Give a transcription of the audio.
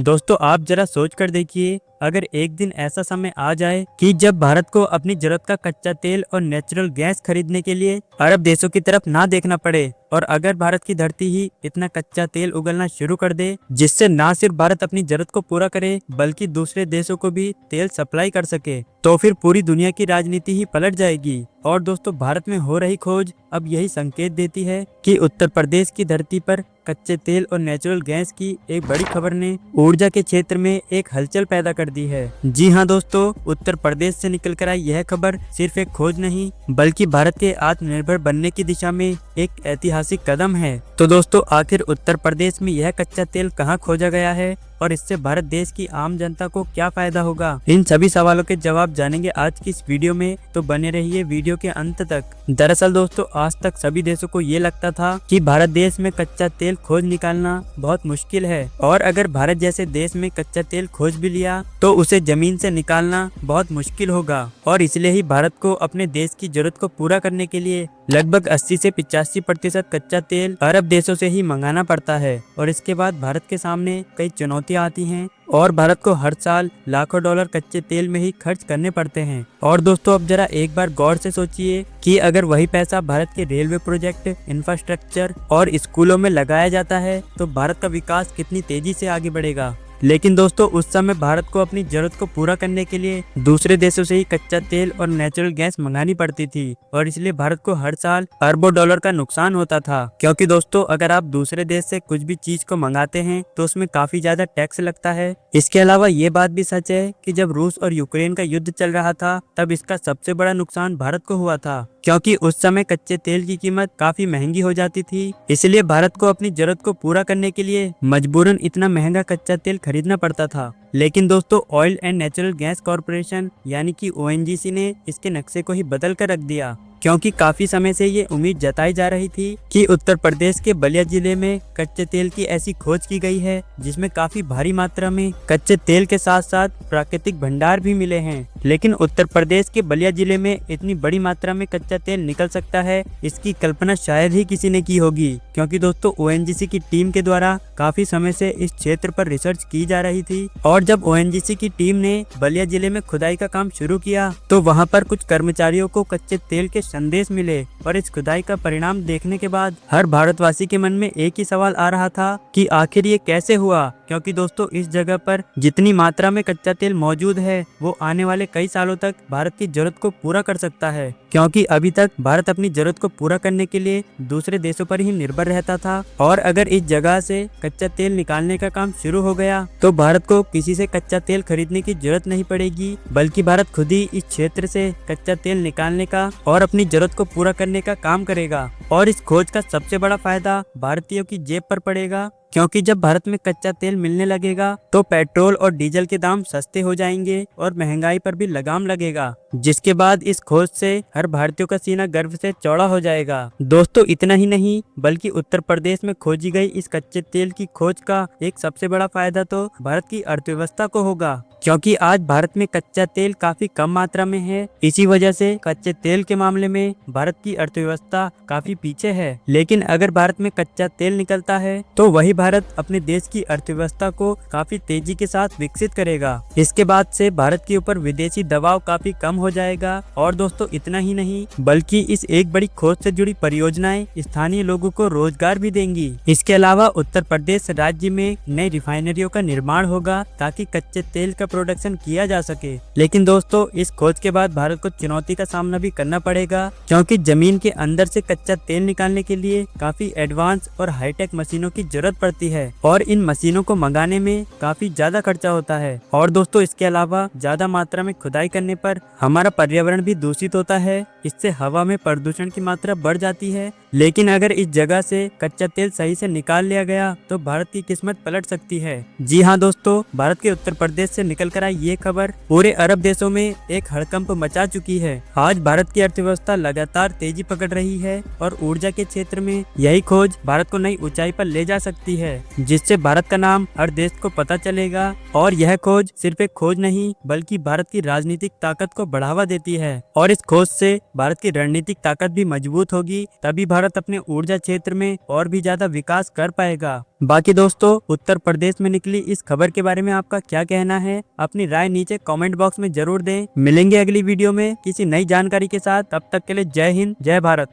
दोस्तों आप जरा सोच कर देखिए, अगर एक दिन ऐसा समय आ जाए कि जब भारत को अपनी जरूरत का कच्चा तेल और नेचुरल गैस खरीदने के लिए अरब देशों की तरफ ना देखना पड़े, और अगर भारत की धरती ही इतना कच्चा तेल उगलना शुरू कर दे जिससे ना सिर्फ भारत अपनी जरूरत को पूरा करे बल्कि दूसरे देशों को भी तेल सप्लाई कर सके, तो फिर पूरी दुनिया की राजनीति ही पलट जाएगी। और दोस्तों भारत में हो रही खोज अब यही संकेत देती है कि उत्तर प्रदेश की धरती पर कच्चे तेल और नेचुरल गैस की एक बड़ी खबर ने ऊर्जा के क्षेत्र में एक हलचल पैदा कर दी है। जी हाँ दोस्तों, उत्तर प्रदेश से निकल कर आई यह खबर सिर्फ एक खोज नहीं बल्कि भारत के आत्मनिर्भर बनने की दिशा में एक ऐतिहासिक कदम है। तो दोस्तों आखिर उत्तर प्रदेश में यह कच्चा तेल कहाँ खोजा गया है और इससे भारत देश की आम जनता को क्या फायदा होगा, इन सभी सवालों के जवाब जानेंगे आज की इस वीडियो में, तो बने रहिए वीडियो के अंत तक। दरअसल दोस्तों आज तक सभी देशों को ये लगता था कि भारत देश में कच्चा तेल खोज निकालना बहुत मुश्किल है, और अगर भारत जैसे देश में कच्चा तेल खोज भी लिया तो उसे जमीन से निकालना बहुत मुश्किल होगा, और इसलिए ही भारत को अपने देश की जरूरत को पूरा करने के लिए लगभग 80 से 85% कच्चा तेल अरब देशों से ही मंगाना पड़ता है। और इसके बाद भारत के सामने कई चुनौतियां आती हैं और भारत को हर साल लाखों डॉलर कच्चे तेल में ही खर्च करने पड़ते हैं। और दोस्तों अब जरा एक बार गौर से सोचिए कि अगर वही पैसा भारत के रेलवे प्रोजेक्ट, इंफ्रास्ट्रक्चर और स्कूलों में लगाया जाता है तो भारत का विकास कितनी तेजी से आगे बढ़ेगा। लेकिन दोस्तों उस समय भारत को अपनी जरूरत को पूरा करने के लिए दूसरे देशों से ही कच्चा तेल और नेचुरल गैस मंगानी पड़ती थी, और इसलिए भारत को हर साल अरबों डॉलर का नुकसान होता था। क्योंकि दोस्तों अगर आप दूसरे देश से कुछ भी चीज को मंगाते हैं तो उसमें काफी ज्यादा टैक्स लगता है। इसके अलावा ये बात भी सच है कि जब रूस और यूक्रेन का युद्ध चल रहा था तब इसका सबसे बड़ा नुकसान भारत को हुआ था, क्योंकि उस समय कच्चे तेल की कीमत काफी महंगी हो जाती थी। इसलिए भारत को अपनी जरूरत को पूरा करने के लिए मजबूरन इतना महंगा कच्चा तेल खरीदना पड़ता था। लेकिन दोस्तों oil and natural gas corporation यानी कि ONGC ने इसके नक्शे को ही बदल कर रख दिया, क्योंकि काफी समय से ये उम्मीद जताई जा रही थी कि उत्तर प्रदेश के बलिया जिले में कच्चे तेल की ऐसी खोज की गई है जिसमें काफी भारी मात्रा में कच्चे तेल के साथ साथ प्राकृतिक भंडार भी मिले हैं। लेकिन उत्तर प्रदेश के बलिया जिले में इतनी बड़ी मात्रा में कच्चा तेल निकल सकता है, इसकी कल्पना शायद ही किसी ने की होगी, क्योंकि दोस्तों ONGC की टीम के द्वारा काफी समय से इस क्षेत्र पर रिसर्च की जा रही थी। और जब ONGC की टीम ने बलिया जिले में खुदाई का काम शुरू किया तो वहां पर कुछ कर्मचारियों को कच्चे तेल के संदेश मिले, और इस खुदाई का परिणाम देखने के बाद हर भारतवासी के मन में एक ही सवाल आ रहा था कि आखिर ये कैसे हुआ। क्योंकि दोस्तों इस जगह पर जितनी मात्रा में कच्चा तेल मौजूद है वो आने वाले कई सालों तक भारत की जरूरत को पूरा कर सकता है, क्योंकि अभी तक भारत अपनी जरूरत को पूरा करने के लिए दूसरे देशों पर ही निर्भर रहता था। और अगर इस जगह से कच्चा तेल निकालने का काम शुरू हो गया तो भारत को किसी से कच्चा तेल खरीदने की जरूरत नहीं पड़ेगी, बल्कि भारत खुद ही इस क्षेत्र से कच्चा तेल निकालने का और अपनी जरूरत को पूरा करने का काम करेगा। और इस खोज का सबसे बड़ा फायदा भारतीयों की जेब पर पड़ेगा, क्योंकि जब भारत में कच्चा तेल मिलने लगेगा तो पेट्रोल और डीजल के दाम सस्ते हो जाएंगे और महंगाई पर भी लगाम लगेगा, जिसके बाद इस खोज से हर भारतीय का सीना गर्व से चौड़ा हो जाएगा। दोस्तों इतना ही नहीं बल्कि उत्तर प्रदेश में खोजी गई इस कच्चे तेल की खोज का एक सबसे बड़ा फायदा तो भारत की अर्थव्यवस्था को होगा, क्योंकि आज भारत में कच्चा तेल काफी कम मात्रा में है। इसी वजह से कच्चे तेल के मामले में भारत की अर्थव्यवस्था काफी पीछे है। लेकिन अगर भारत में कच्चा तेल निकलता है तो वही भारत अपने देश की अर्थव्यवस्था को काफी तेजी के साथ विकसित करेगा। इसके बाद से भारत के ऊपर विदेशी दबाव काफी कम हो जाएगा। और दोस्तों इतना ही नहीं बल्कि इस एक बड़ी खोज से जुड़ी परियोजनाएं स्थानीय लोगों को रोजगार भी देंगी। इसके अलावा उत्तर प्रदेश राज्य में नई रिफाइनरियों का निर्माण होगा ताकि कच्चे तेल का प्रोडक्शन किया जा सके। लेकिन दोस्तों इस खोज के बाद भारत को चुनौती का सामना भी करना पड़ेगा, क्योंकि जमीन के अंदर से कच्चा तेल निकालने के लिए काफी एडवांस और हाईटेक मशीनों की जरूरत पड़ती है, और इन मशीनों को मंगाने में काफी ज्यादा खर्चा होता है। और दोस्तों इसके अलावा ज्यादा मात्रा में खुदाई करने पर हमारा पर्यावरण भी दूषित होता है, इससे हवा में प्रदूषण की मात्रा बढ़ जाती है। लेकिन अगर इस जगह से कच्चा तेल सही से निकाल लिया गया तो भारत की किस्मत पलट सकती है। जी हाँ दोस्तों, भारत के उत्तर प्रदेश से निकल कर आई ये खबर पूरे अरब देशों में एक हड़कंप मचा चुकी है। आज भारत की अर्थव्यवस्था लगातार तेजी पकड़ रही है और ऊर्जा के क्षेत्र में यही खोज भारत को नई ऊंचाई पर ले जा सकती है, जिससे भारत का नाम हर देश को पता चलेगा। और यह खोज सिर्फ एक खोज नहीं बल्कि भारत की राजनीतिक ताकत को बढ़ावा देती है, और इस खोज से भारत की रणनीतिक ताकत भी मजबूत होगी, तभी भारत अपने ऊर्जा क्षेत्र में और भी ज्यादा विकास कर पाएगा। बाकी दोस्तों, उत्तर प्रदेश में निकली इस खबर के बारे में आपका क्या कहना है? अपनी राय नीचे कमेंट बॉक्स में जरूर दें। मिलेंगे अगली वीडियो में किसी नई जानकारी के साथ। तब तक के लिए जय हिंद, जय भारत।